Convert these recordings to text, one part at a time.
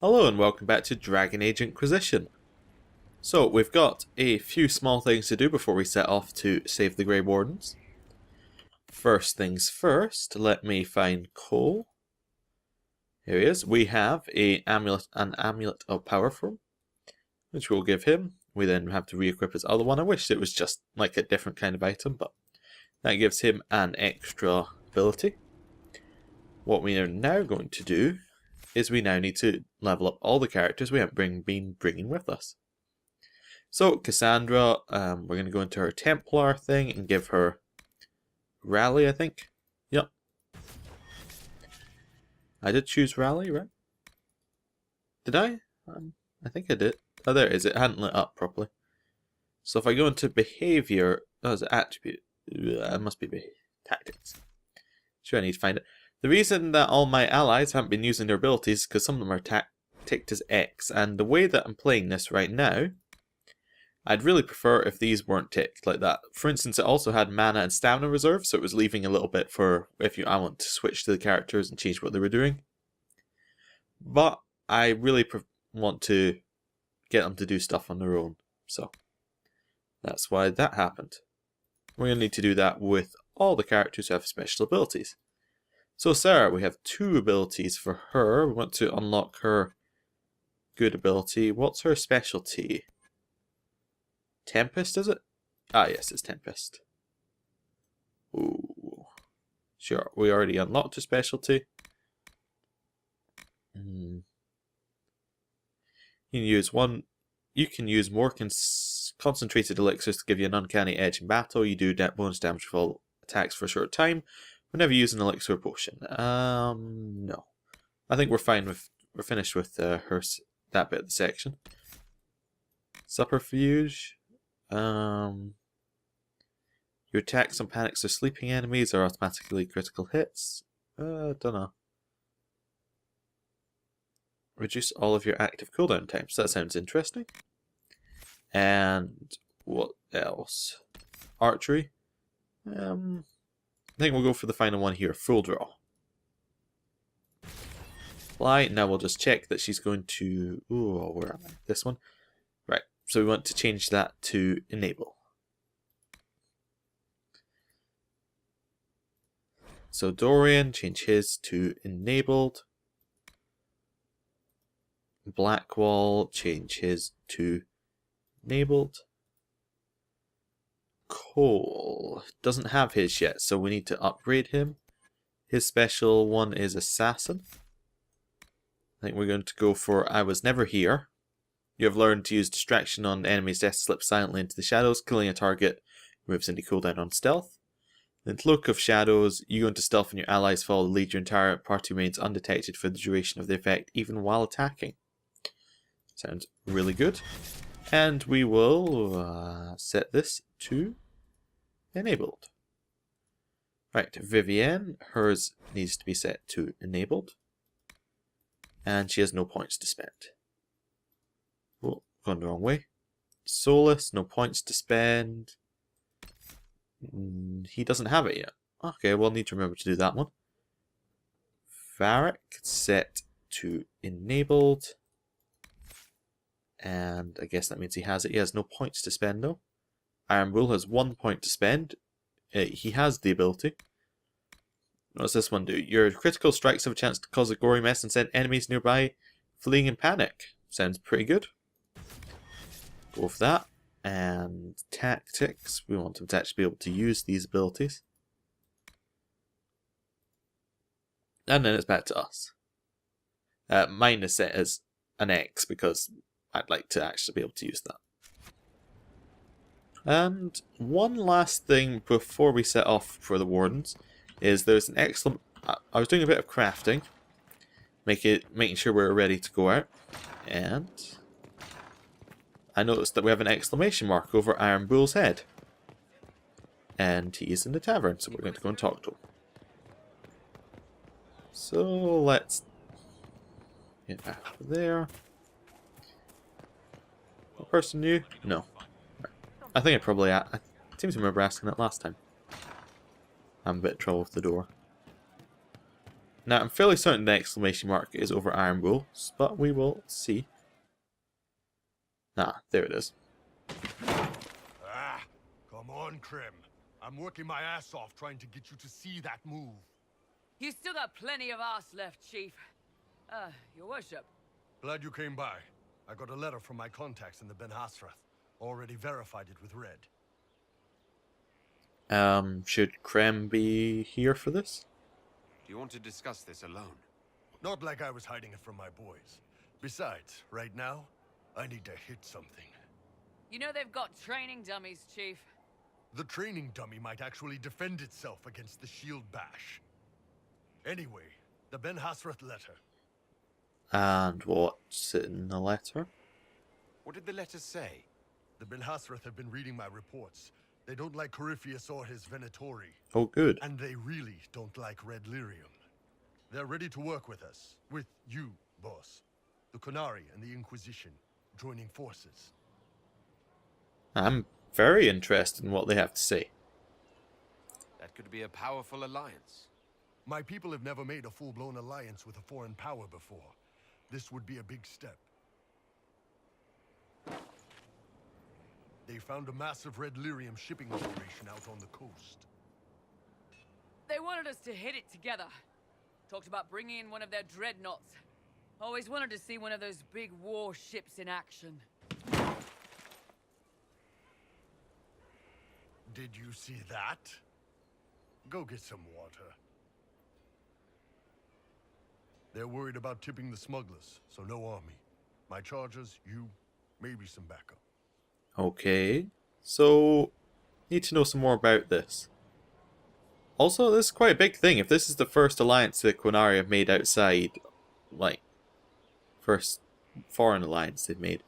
Hello and welcome back to Dragon Age Inquisition. So we've got a few small things to do before we set off to save the Grey Wardens. First things first, let me find Cole. Here he is. We have an amulet of power for him, which we'll give him. We then have to re-equip his other one. I wish it was just like a different kind of item, but that gives him an extra ability. What we are now going to do is we now need to level up all the characters we haven't been bringing with us. So Cassandra, we're going to go into her Templar thing and give her Rally, I think. Yep. I did choose Rally, right? Did I? I think I did. Oh, there it is. It hadn't lit up properly. So if I go into Behavior, oh, it's Attribute. It must be Tactics. Sure, I need to find it. The reason that all my allies haven't been using their abilities is because some of them are ticked as X, and the way that I'm playing this right now, I'd really prefer if these weren't ticked like that. For instance, it also had mana and stamina reserve, so it was leaving a little bit for if I want to switch to the characters and change what they were doing. But I really want to get them to do stuff on their own, so that's why that happened. We're going to need to do that with all the characters who have special abilities. So Sarah, we have 2 abilities for her. We want to unlock her good ability. What's her specialty? Tempest, is it? Ah, yes, it's Tempest. Ooh. Sure, we already unlocked her specialty. You can use more concentrated elixirs to give you an uncanny edge in battle. You do bonus damage for all attacks for a short time. Whenever you use an elixir or potion. No. I think we're finished with that bit of the section. Subterfuge. Your attacks on panics or sleeping enemies are automatically critical hits. Don't know. Reduce all of your active cooldown times. That sounds interesting. And what else? Archery. I think we'll go for the final one here, full draw. Fly. Now we'll just check that she's going to... Ooh, where am I? This one? Right, so we want to change that to enable. So Dorian, change his to enabled. Blackwall, change his to enabled. Cole doesn't have his yet, so we need to upgrade him. His special one is Assassin. I think we're going to go for I Was Never Here. You have learned to use distraction on enemies' death, slip silently into the shadows. Killing a target moves into cooldown on stealth. Then Cloak of Shadows, you go into stealth and your allies follow the lead. Your entire party remains undetected for the duration of the effect, even while attacking. Sounds really good. And we will set this to enabled. Right, Vivienne, hers needs to be set to enabled. And she has no points to spend. Oh, gone the wrong way. Solus, no points to spend. He doesn't have it yet. Okay, we'll need to remember to do that one. Varric, set to enabled. And I guess that means he has it. He has no points to spend though. Iron Bull has 1 point to spend. He has the ability. What's this one do? Your critical strikes have a chance to cause a gory mess and send enemies nearby fleeing in panic. Sounds pretty good. Go for that. And tactics. We want him to actually be able to use these abilities. And then it's back to us. Mine is set as an X because I'd like to actually be able to use that. And one last thing before we set off for the Wardens is there's an excellent... I was doing a bit of crafting, making sure we're ready to go out, and I noticed that we have an exclamation mark over Iron Bull's head. And he is in the tavern, so we're going to go and talk to him. So let's get back over there. What person new? No. I think I seem to remember asking that last time. I'm a bit in trouble with the door. Now, I'm fairly certain the exclamation mark is over Iron Rules, but we will see. Ah, there it is. Ah, come on, Krem. I'm working my ass off trying to get you to see that move. You still got plenty of arse left, Chief. Your worship. Glad you came by. I got a letter from my contacts in the Ben Hasrath. Already verified it with Red. Should Krem be here for this? Do you want to discuss this alone? Not like I was hiding it from my boys. Besides, right now, I need to hit something. You know they've got training dummies, Chief. The training dummy might actually defend itself against the shield bash. Anyway, the Ben Hasrath letter. And what's in the letter? What did the letter say? The Ben Hasrath have been reading my reports. They don't like Corypheus or his Venatori. Oh, good. And they really don't like Red Lyrium. They're ready to work with us. With you, boss. The Qunari and the Inquisition, joining forces. I'm very interested in what they have to say. That could be a powerful alliance. My people have never made a full-blown alliance with a foreign power before. This would be a big step. They found a massive Red Lyrium shipping operation out on the coast. They wanted us to hit it together. Talked about bringing in one of their dreadnoughts. Always wanted to see one of those big war ships in action. Did you see that? Go get some water. They're worried about tipping the smugglers, so no army. My chargers, you, maybe some backup. Okay, so need to know some more about this. Also, this is quite a big thing. If this is the first alliance the Qunari have made outside, like, first foreign alliance they've made,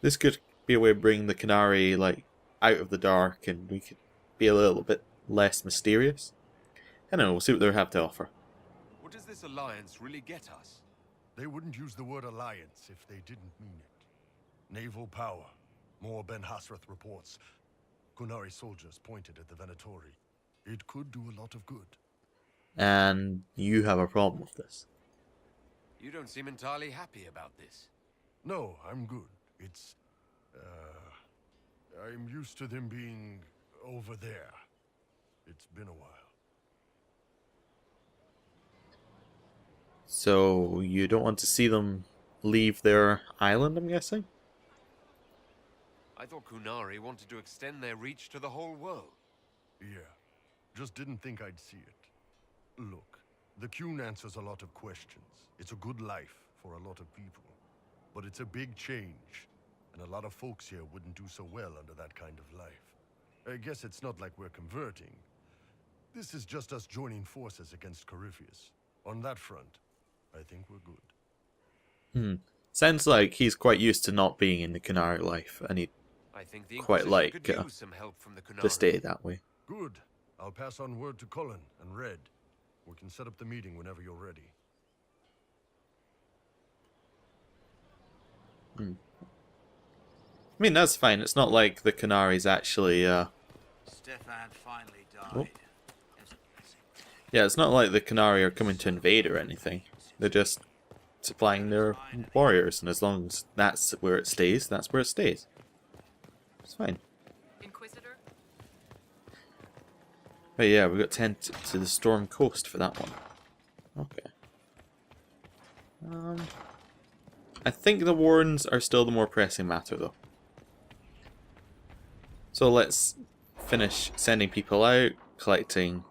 this could be a way of bringing the Qunari, like, out of the dark, and we could be a little bit less mysterious. I don't know, we'll see what they have to offer. What does this alliance really get us? They wouldn't use the word alliance if they didn't mean it. Naval power. More Ben Hasrath reports. Qunari soldiers pointed at the Venatori. It could do a lot of good. And you have a problem with this. You don't seem entirely happy about this. No, I'm good. It's... I'm used to them being over there. It's been a while. So, you don't want to see them leave their island, I'm guessing? I thought Qunari wanted to extend their reach to the whole world. Yeah. Just didn't think I'd see it. Look, the Qun answers a lot of questions. It's a good life for a lot of people. But it's a big change. And a lot of folks here wouldn't do so well under that kind of life. I guess it's not like we're converting. This is just us joining forces against Corypheus. On that front, I think we're good. Sounds like he's quite used to not being in the Qunari life, and he'd I think the quite Inquisition like could use some help from the Qunari. to stay that way. Good. I'll pass on word to Cullen and Red. We can set up the meeting whenever you're ready. I mean, that's fine. It's not like the Qunari's actually, Stefan finally died. Oh. Yeah, it's not like the Qunari are coming to invade or anything. They're just supplying their warriors, and as long as that's where it stays, that's where it stays. It's fine. Inquisitor? But yeah, we got 10 to the Storm Coast for that one. Okay. I think the Warrens are still the more pressing matter, though. So let's finish sending people out, collecting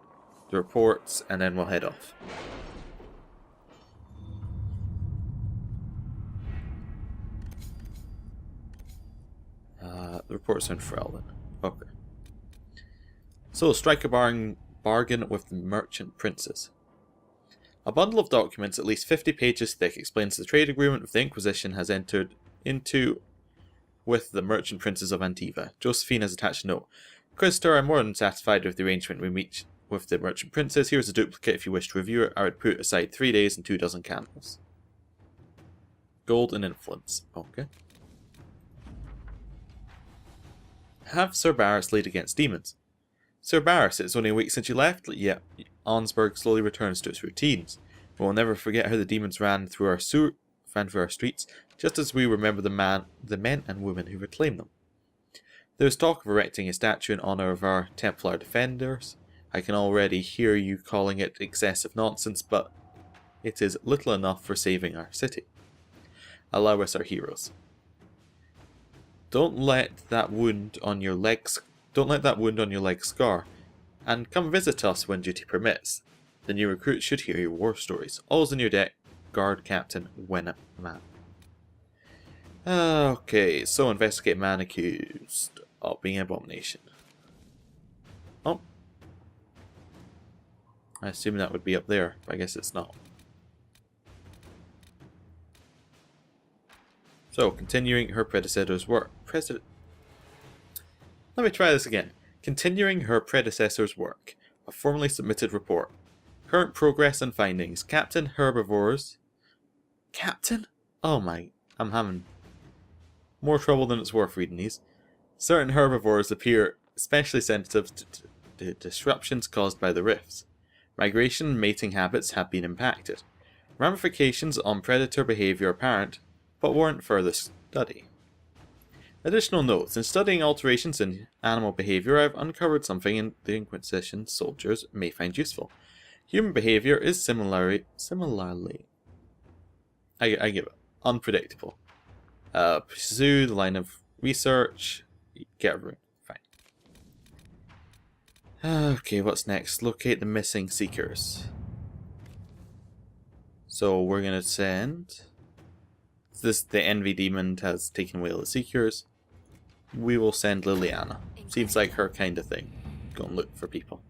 the reports, and then we'll head off. The reports are in Ferelden. Okay. So, strike a bargain with the merchant princes. A bundle of documents at least 50 pages thick explains the trade agreement with the Inquisition has entered into with the merchant princes of Antiva. Josephine has attached a note. Inquisitor, I'm more than satisfied with the arrangement we reached with the merchant princes. Here's a duplicate if you wish to review it. I would put aside 3 days and 24 candles. Gold and influence. Okay. Have Sir Barris lead against demons. Sir Barris, it's only a week since you left, yet Arnsberg slowly returns to its routines. We'll never forget how the demons ran through our streets, just as we remember the men and women who reclaimed them. There is talk of erecting a statue in honor of our Templar defenders. I can already hear you calling it excessive nonsense, but it is little enough for saving our city. Allow us our heroes. Don't let that wound on your leg scar, and come visit us when duty permits. The new recruits should hear your war stories. All's in your deck, Guard Captain Wenham. Okay, so investigate man accused of being an abomination. Oh. I assume that would be up there, but I guess it's not. So, continuing her predecessor's work. Let me try this again. Continuing her predecessor's work. A formally submitted report. Current progress and findings. Captain Herbivores. Captain? Oh my, I'm having more trouble than it's worth reading these. Certain herbivores appear especially sensitive to disruptions caused by the rifts. Migration and mating habits have been impacted. Ramifications on predator behavior apparent, but warrant further study. Additional notes. In studying alterations in animal behavior, I have uncovered something the Inquisition soldiers may find useful. Human behavior is similarly I give it unpredictable. Pursue the line of research. Get a room. Fine. Okay, what's next? Locate the missing seekers. So we're gonna send. The envy demon has taken away all the seekers. We will send Liliana. Seems like her kind of thing. Go and look for people.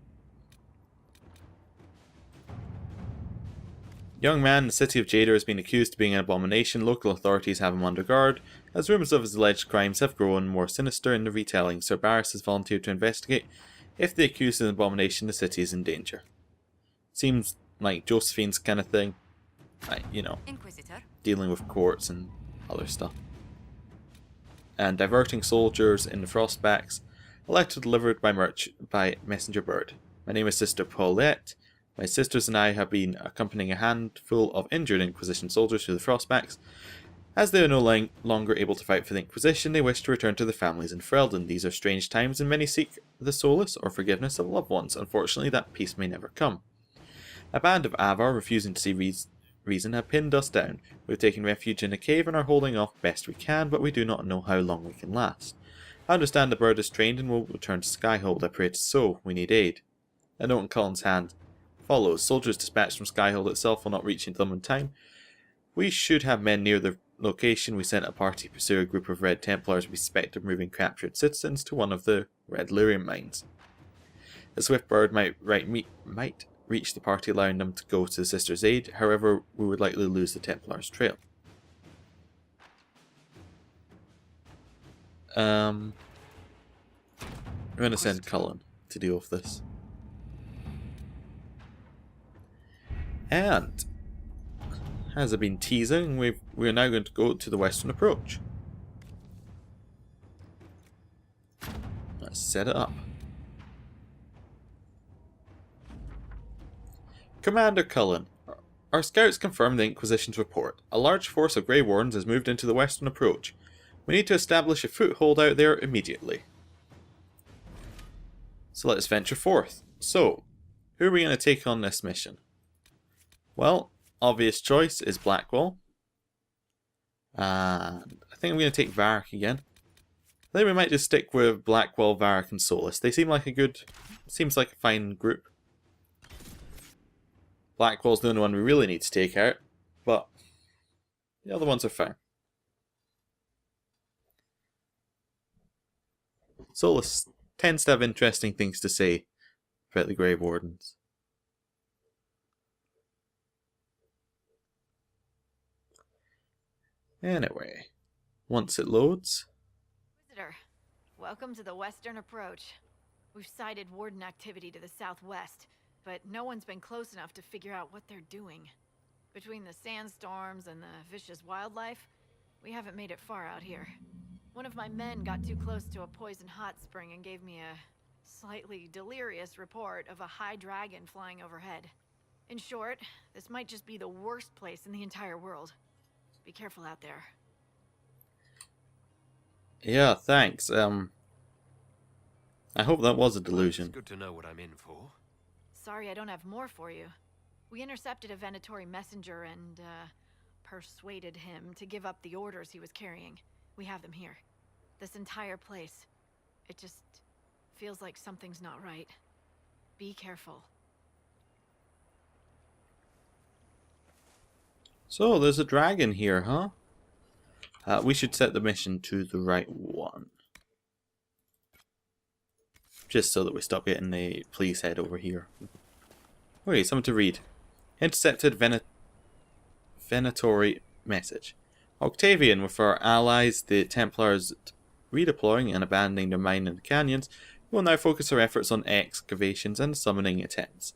Young man in the city of Jada has been accused of being an abomination. Local authorities have him under guard. As rumours of his alleged crimes have grown more sinister in the retelling, Sir Barris has volunteered to investigate. If the accused is an abomination, the city is in danger. Seems like Josephine's kind of thing. You know, Inquisitor. Dealing with courts and other stuff. And diverting soldiers in the Frostbacks. A letter delivered by messenger bird. My name is Sister Paulette. My sisters and I have been accompanying a handful of injured Inquisition soldiers to the Frostbacks. As they are no longer able to fight for the Inquisition, they wish to return to their families in Ferelden. These are strange times, and many seek the solace or forgiveness of loved ones. Unfortunately, that peace may never come. A band of Avar, refusing to see reason, have pinned us down. We have taken refuge in a cave and are holding off best we can, but we do not know how long we can last. I understand the bird is trained and will return to Skyhold. I pray it is so. We need aid. A note in Colin's hand follows. Soldiers dispatched from Skyhold itself will not reach into them in time. We should have men near the location. We sent a party to pursue a group of Red Templars we suspect of moving captured citizens to one of the Red Lyrium mines. A swift bird might reach the party, allowing them to go to the Sisters' aid. However, we would likely lose the Templars' trail. I'm going to send Cullen to deal with this. And, as I've been teasing, we're now going to go to the western approach. Let's set it up. Commander Cullen, our scouts confirm the Inquisition's report. A large force of Grey Wardens has moved into the western approach. We need to establish a foothold out there immediately. So let's venture forth. So, who are we going to take on this mission? Well, obvious choice is Blackwall. And I think I'm going to take Varric again. I think we might just stick with Blackwall, Varric and Solus. They seem like seems like a fine group. Blackwall's the only one we really need to take out, but the other ones are fine. Solus tends to have interesting things to say about the Grey Wardens. Anyway, once it loads... Visitor, welcome to the Western Approach. We've sighted Warden activity to the southwest, but no one's been close enough to figure out what they're doing. Between the sandstorms and the vicious wildlife, we haven't made it far out here. One of my men got too close to a poison hot spring and gave me a slightly delirious report of a high dragon flying overhead. In short, this might just be the worst place in the entire world. Be careful out there. Yeah, thanks. I hope that was a It's delusion. good to know what I'm in for. Sorry I don't have more for you. We intercepted a Venatori messenger and, persuaded him to give up the orders he was carrying. We have them here. This entire place. It just feels like something's not right. Be careful. So, there's a dragon here, huh? We should set the mission to the right one. Just so that we stop getting the police head over here. Okay, something to read. Intercepted Venatori message. Octavian, with our allies, the Templars, redeploying and abandoning their mine in the canyons, will now focus our efforts on excavations and summoning attempts.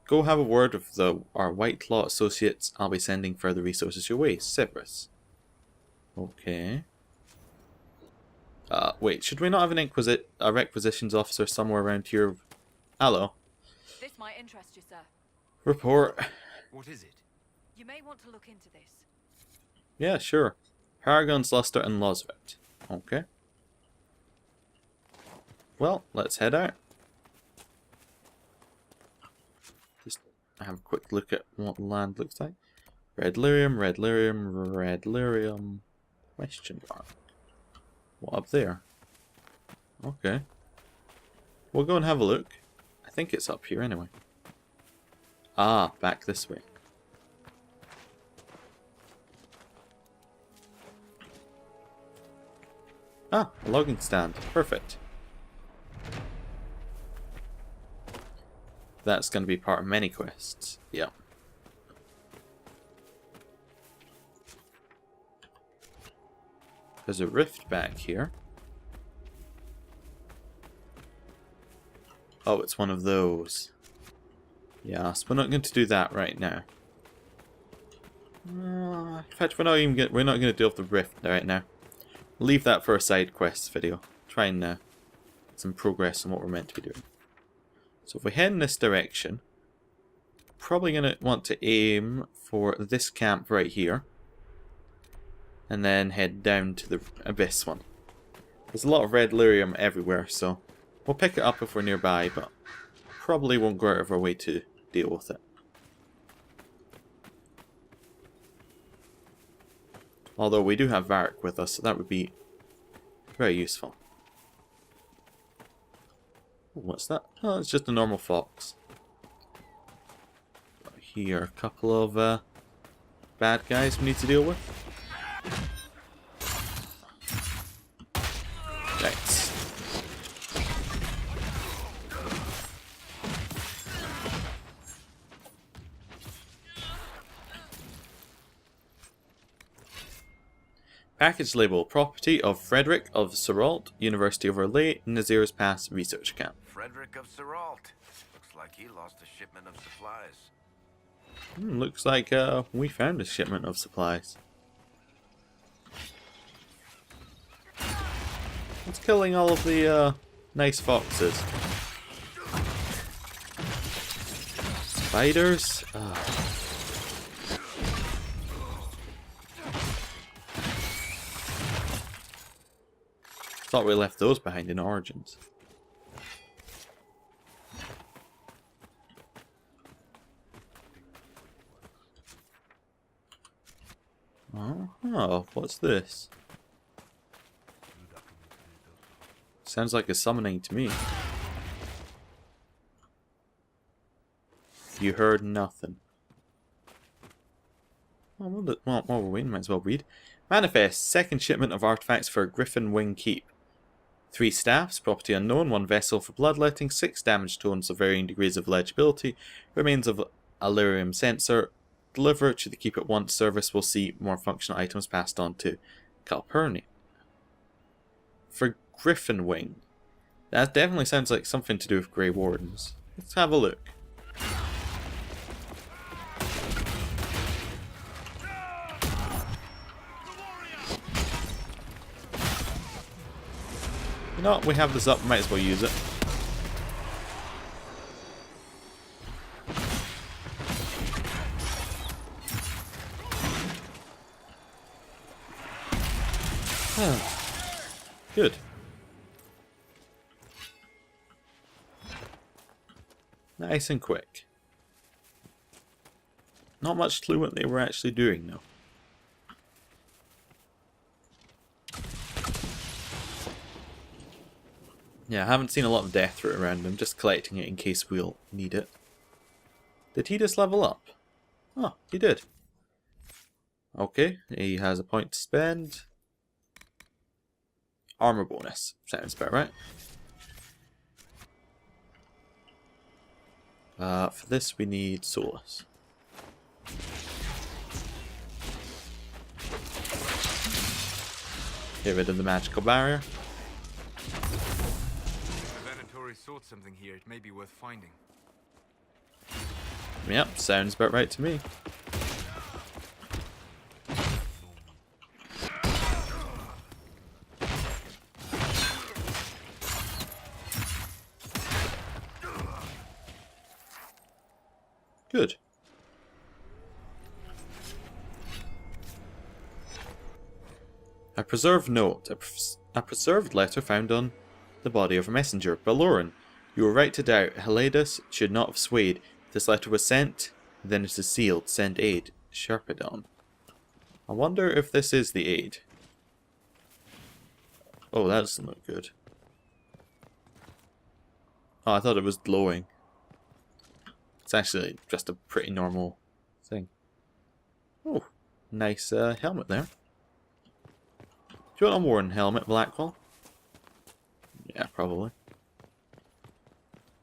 Go have a word with our White Claw associates. I'll be sending further resources your way. Severus. Okay. Wait, should we not have a requisitions officer somewhere around here? Hello. This might interest you, sir. Report. What is it? You may want to look into this. Yeah, sure. Paragons, Luster, and Losvet. Okay. Well, let's head out. Just have a quick look at what the land looks like. Red lyrium, red lyrium, red lyrium. Question mark. What up there? Okay. We'll go and have a look. I think it's up here anyway. Ah, back this way. Ah, a logging stand. Perfect. That's going to be part of many quests. Yeah. There's a rift back here. Oh, it's one of those. Yes, we're not going to do that right now. In fact, we're not going to deal with the rift right now. Leave that for a side quest video. Try and get some progress on what we're meant to be doing. So if we head in this direction, probably going to want to aim for this camp right here. And then head down to the Abyss one. There's a lot of red lyrium everywhere, so we'll pick it up if we're nearby, but probably won't go out of our way to deal with it. Although we do have Varric with us, so that would be very useful. What's that? Oh, it's just a normal fox. Here, a couple of bad guys we need to deal with. Right. Package label, property of Frederick of Seralt, University of Orlais, Nazir's Pass Research Camp. Frederick of Seralt. Looks like he lost a shipment of supplies. Looks like we found a shipment of supplies. It's killing all of the nice foxes. Spiders? Thought we left those behind in Origins. Oh, what's this? Sounds like a summoning to me. You heard nothing. Well, while we're waiting, might as well read. Manifest, second shipment of artifacts for Griffin Wing Keep. 3 staffs, property unknown, 1 vessel for bloodletting, 6 damage tones of varying degrees of legibility, remains of a lyrium sensor. Deliver to the Keep at Once service will see more functional items passed on to Calpurnia. For Griffin Wing. That definitely sounds like something to do with Grey Wardens. Let's have a look. You know what, we have this up, might as well use it. Good. Nice and quick. Not much clue what they were actually doing, though. Yeah, I haven't seen a lot of death root around him, just collecting it in case we'll need it. Did he just level up? Oh, he did. Okay, he has a point to spend. Armor bonus. Sounds about right. For this we need Solus. Get rid of the magical barrier. Sought something here. It may be worth finding. Yep, sounds about right to me. Good. A preserved note. A preserved letter found on the body of a messenger. Baloran, you were right to doubt. Heladas should not have swayed. If this letter was sent, then it is sealed. Send aid. Sharpedon. I wonder if this is the aid. Oh, that doesn't look good. Oh, I thought it was glowing. It's actually just a pretty normal thing. Oh, nice helmet there. Do you want a worn helmet, Blackwall? Yeah, probably.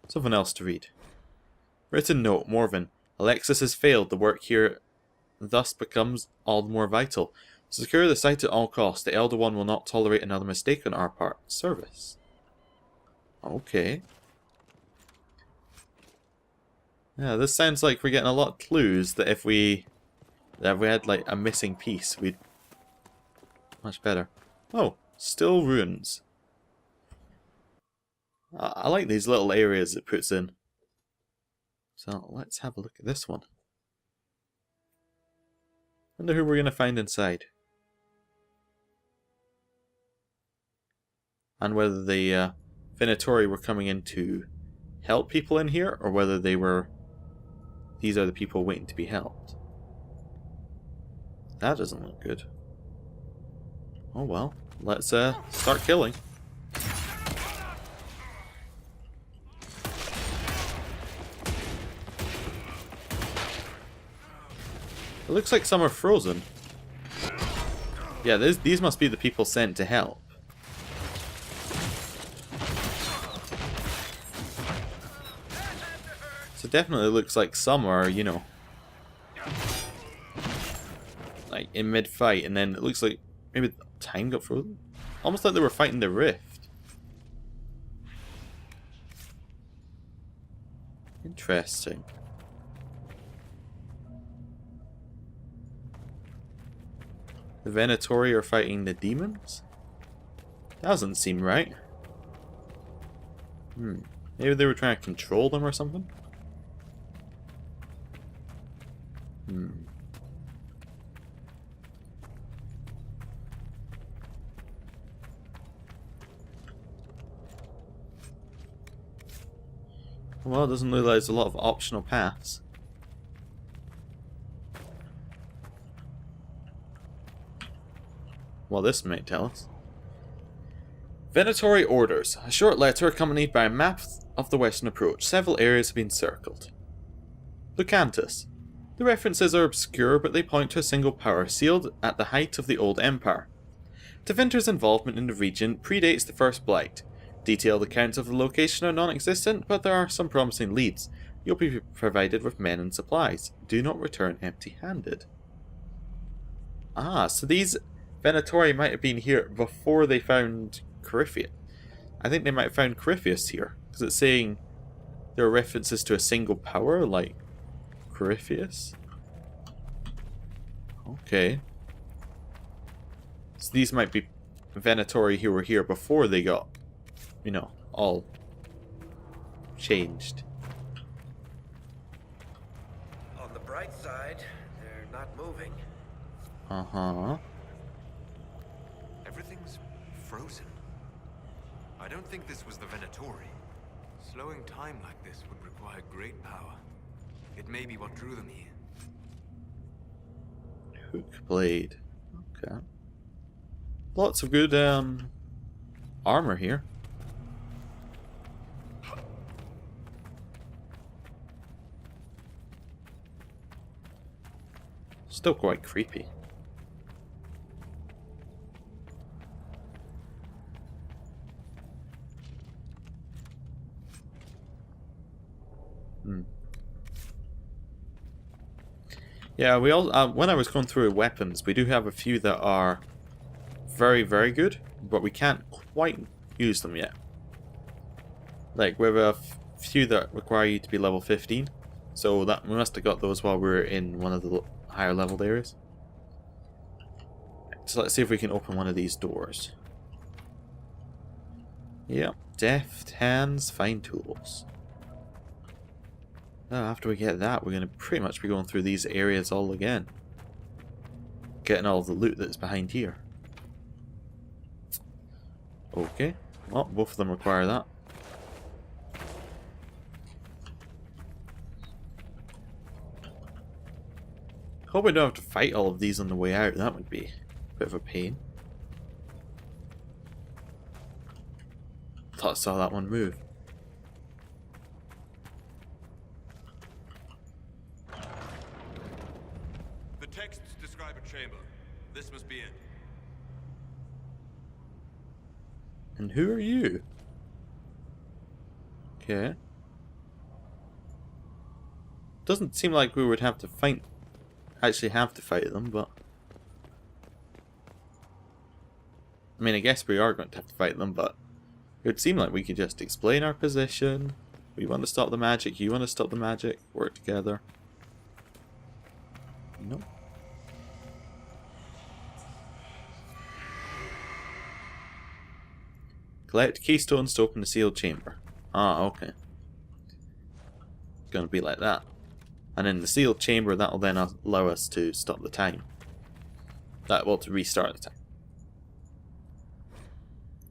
Something else to read. Written note, Morven. Alexis has failed. The work here thus becomes all the more vital. Secure the site at all costs. The Elder One will not tolerate another mistake on our part. Service. Okay. Yeah, this sounds like we're getting a lot of clues that if we had like a missing piece, we'd much better. Oh, still ruins. I like these little areas it puts in. So let's have a look at this one. Wonder who we're going to find inside. And whether the Venatori were coming in to help people in here, or whether they were... These are the people waiting to be helped. That doesn't look good. Oh well, let's start killing. It looks like some are frozen. Yeah, these must be the people sent to help. So it definitely looks like some are, you know, like in mid-fight, and then it looks like maybe time got frozen. Almost like they were fighting the rift. Interesting. The Venatori are fighting the demons? That doesn't seem right. Maybe they were trying to control them or something? Well, it doesn't look like there's a lot of optional paths. Well, this might tell us. Venatori orders. A short letter accompanied by a map of the western approach. Several areas have been circled. Lucantus. The references are obscure, but they point to a single power sealed at the height of the Old Empire. Tevinter's involvement in the region predates the First Blight. Detailed accounts of the location are non-existent, but there are some promising leads. You'll be provided with men and supplies. Do not return empty-handed. Ah, so these Venatori might have been here before they found Corypheus. I think they might have found Corypheus here, because it's saying there are references to a single power, like Corypheus. Okay. So these might be Venatori who were here before they got, you know, all changed. On the bright side, they're not moving. Everything Everything's frozen. I don't think this was the Venatori. Slowing time like this would require great power. It may be what drew them here. Hook blade. Okay. Lots of good armor here. Still quite creepy. Yeah, we all when I was going through weapons, we do have a few that are very, very good, but we can't quite use them yet. Like, we have a few that require you to be level 15, so that we must have got those while we were in one of the higher leveled areas. So let's see if we can open one of these doors. Yep, deft hands, fine tools. Now after we get that, we're going to pretty much be going through these areas all again. Getting all the loot that's behind here. Okay, well, both of them require that. Hope we don't have to fight all of these on the way out, that would be a bit of a pain. Thought I saw that one move. The texts describe a chamber. This must be it. And who are you? Okay. Doesn't seem like we would have to fight, actually have to fight them, but I mean, I guess we are going to have to fight them, but it would seem like we could just explain our position. We want to stop the magic, you want to stop the magic, work together. Nope. Collect keystones to open the sealed chamber. Ah, okay. It's gonna be like that. And in the sealed chamber, that'll then allow us to stop the time. To restart the time.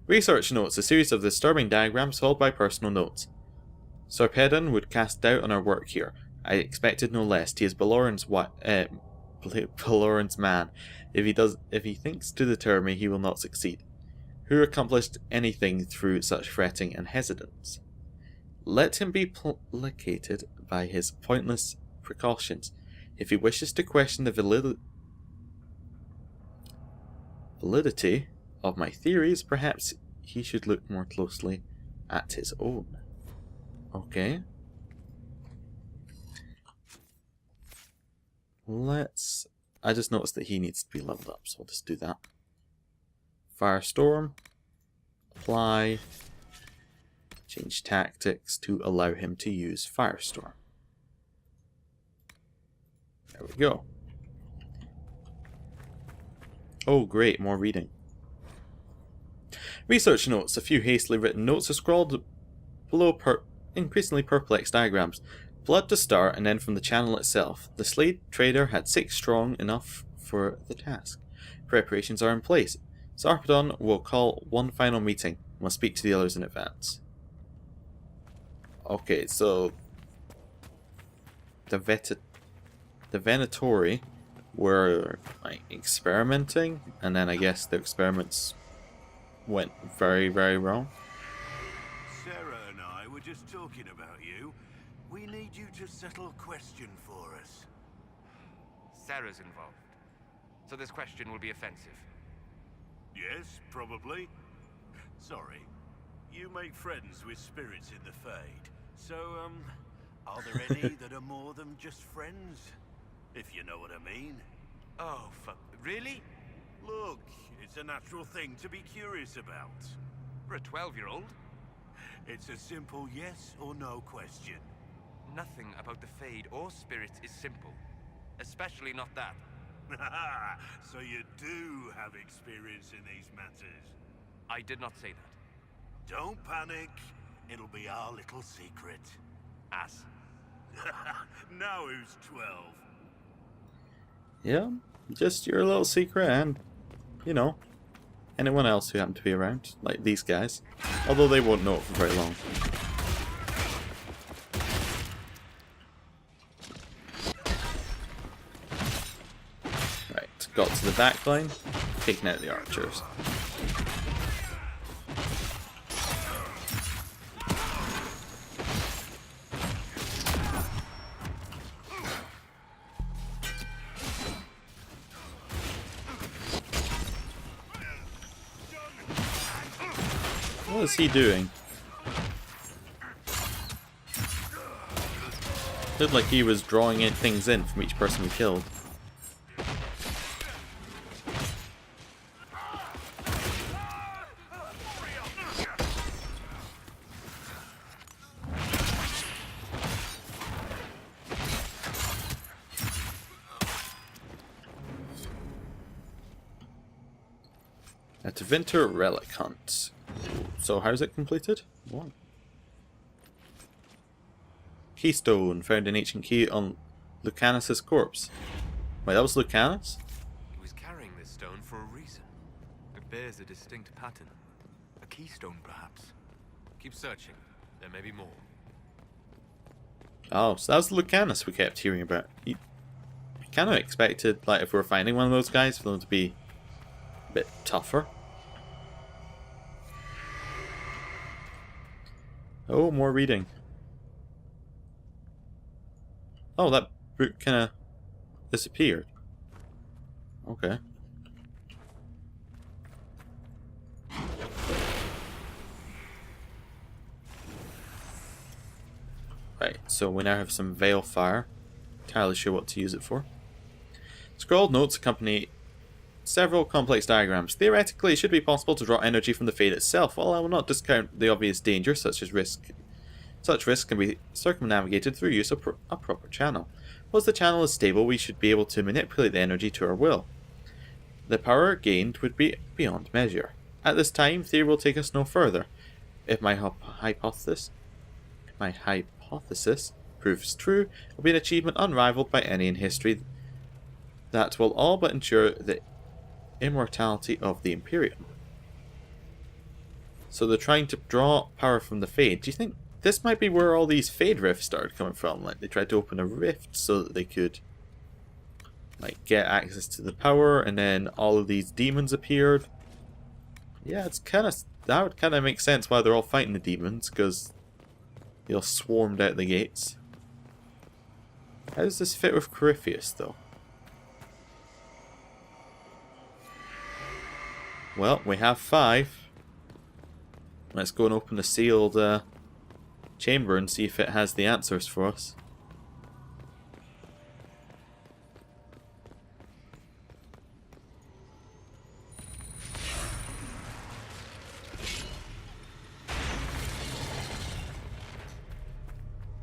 Research notes, a series of disturbing diagrams followed by personal notes. Sarpedon would cast doubt on our work here. I expected no less. He is Baloran's man. If he thinks to deter me, he will not succeed. Who accomplished anything through such fretting and hesitance? Let him be placated by his pointless precautions. If he wishes to question the validity of my theories, perhaps he should look more closely at his own. Okay. I just noticed that he needs to be leveled up, so I'll just do that. Firestorm. Apply. Change tactics to allow him to use Firestorm. There we go. Oh great, more reading. Research notes. A few hastily written notes are scrawled below increasingly perplexed diagrams. Blood to start, and then from the channel itself. The Slade trader had 6 strong, enough for the task. Preparations are in place. Sarpedon will call one final meeting. Must speak to the others in advance. Okay, so the Venatori were like experimenting, and then I guess the experiments went very, very wrong. Sarah and I were just talking about you. We need you to settle a question for us. Sarah's involved. So this question will be offensive. Yes, probably. Sorry. You make friends with spirits in the Fade. So, are there any that are more than just friends? If you know what I mean. Oh, really? Look, it's a natural thing to be curious about. For a 12-year-old? It's a simple yes or no question. Nothing about the Fade or spirits is simple. Especially not that. So you do have experience in these matters. I did not say that. Don't panic. It'll be our little secret. Ass. Now who's 12? Yeah, just your little secret, and, you know, anyone else who happen to be around, like these guys. Although they won't know it for very long. Right, got to the back line, taking out the archers. What is he doing? Looked like he was drawing things in from each person we killed. A Tevinter relic hunt. So how's it completed? One. Keystone found an ancient key on Lucanus' corpse. Wait, that was Lucanus? He was carrying this stone for a reason. It bears a distinct pattern. A keystone, perhaps. Keep searching. There may be more. Oh, so that was the Lucanus we kept hearing about. I kind of expected, like, if we were finding one of those guys, for them to be a bit tougher. Oh, more reading. Oh, that book kind of disappeared. Okay. Right, so we now have some Veil Fire. Entirely sure what to use it for. Scrawled notes accompany several complex diagrams. Theoretically, it should be possible to draw energy from the Fade itself, while I will not discount the obvious danger such risk can be circumnavigated through use of a proper channel. Once the channel is stable, we should be able to manipulate the energy to our will. The power gained would be beyond measure. At this time, theory will take us no further. If my hypothesis proves true, it will be an achievement unrivaled by any in history that will all but ensure the immortality of the Imperium. So they're trying to draw power from the Fade. Do you think this might be where all these Fade rifts started coming from? Like, they tried to open a rift so that they could, like, get access to the power, and then all of these demons appeared. Yeah, it's kind of, that would kind of make sense why they're all fighting the demons, because they all swarmed out the gates. How does this fit with Corypheus, though? Well, we have 5. Let's go and open the sealed chamber and see if it has the answers for us.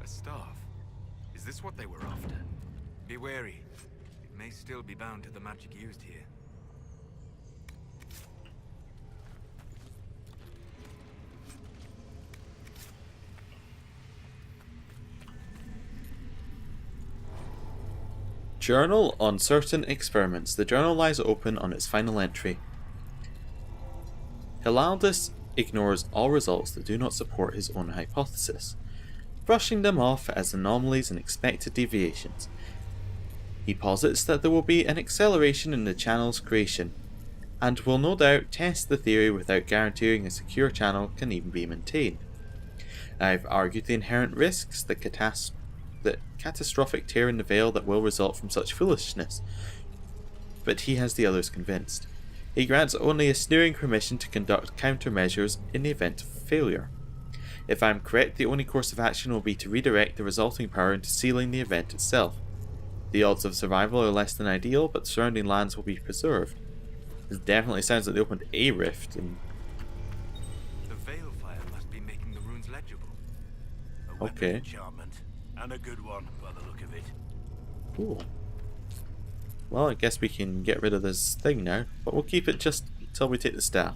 A staff? Is this what they were after? Be wary. It may still be bound to the magic used here. Journal on certain experiments. The journal lies open on its final entry. Hilaldus ignores all results that do not support his own hypothesis, brushing them off as anomalies and expected deviations. He posits that there will be an acceleration in the channel's creation, and will no doubt test the theory without guaranteeing a secure channel can even be maintained. I've argued the inherent risks, the catastrophic tear in the veil that will result from such foolishness, but he has the others convinced. He grants only a sneering permission to conduct countermeasures in the event of failure. If I am correct, the only course of action will be to redirect the resulting power into sealing the event itself. The odds of survival are less than ideal, but the surrounding lands will be preserved. This definitely sounds like they opened a rift, and The veil fire must be making the runes legible. A weapon Okay. enchantment, and a good one by the look of it. cool. Well, I guess we can get rid of this thing now, but we'll keep it just until we take the staff.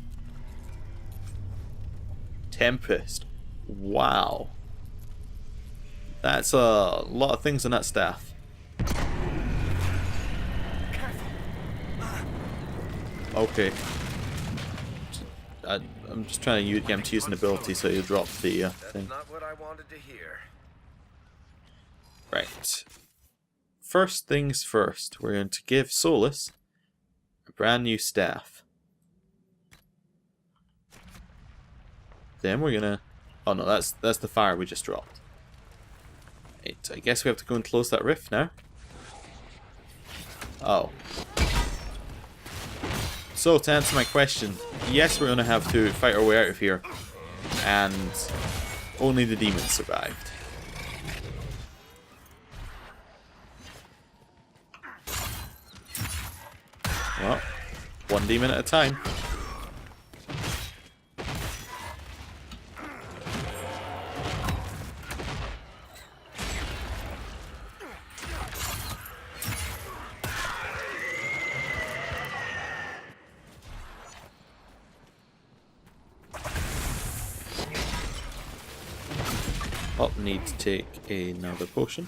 Tempest. Wow. That's a lot of things in that staff. Okay. I'm just trying to get him to use an ability so he'll drop the thing. Not what I wanted to hear. Right. First things first, we're going to give Solus a brand new staff. Then we're gonna... Oh no, that's the fire we just dropped. Right, I guess we have to go and close that rift now. Oh. So, to answer my question, yes, we're gonna have to fight our way out of here. And only the demons survived. Well, one demon at a time. Oh, need to take another potion.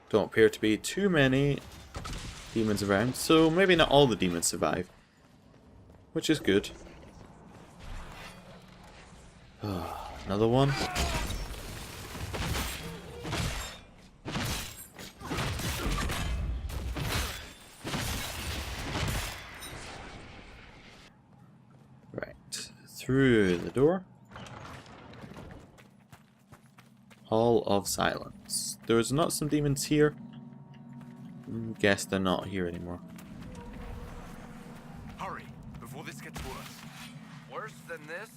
Don't appear to be too many demons around, so maybe not all the demons survive, which is good. Another one. Right, through the door. Hall of Silence. There's not some demons here. Guess they're not here anymore. Hurry, before this gets worse. Worse than this?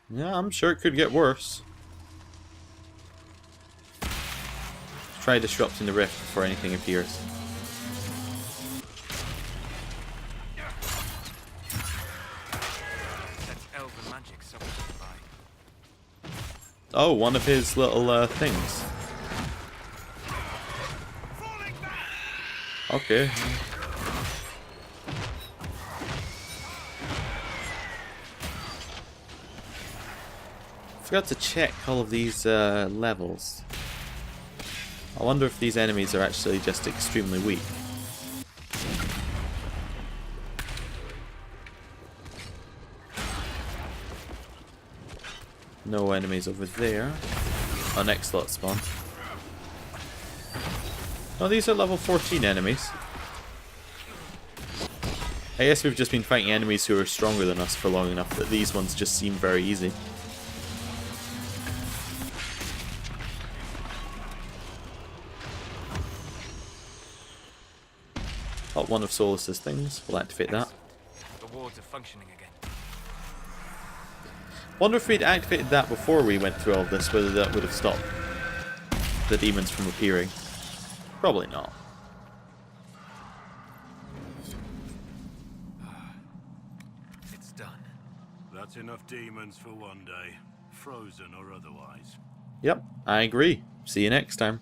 Yeah, I'm sure it could get worse. Try disrupting the rift before anything appears. That's elven magic somewhere nearby. Oh, one of his little things. Okay. Forgot to check all of these levels. I wonder if these enemies are actually just extremely weak. No enemies over there. Oh, next slot spawn. Oh, these are level 14 enemies. I guess we've just been fighting enemies who are stronger than us for long enough that these ones just seem very easy. Oh, one of Solus's things. We'll activate that. The wards are functioning again. Wonder if we'd activated that before we went through all of this, whether that would have stopped the demons from appearing. Probably not. It's done. That's enough demons for one day, frozen or otherwise. Yep, I agree. See you next time.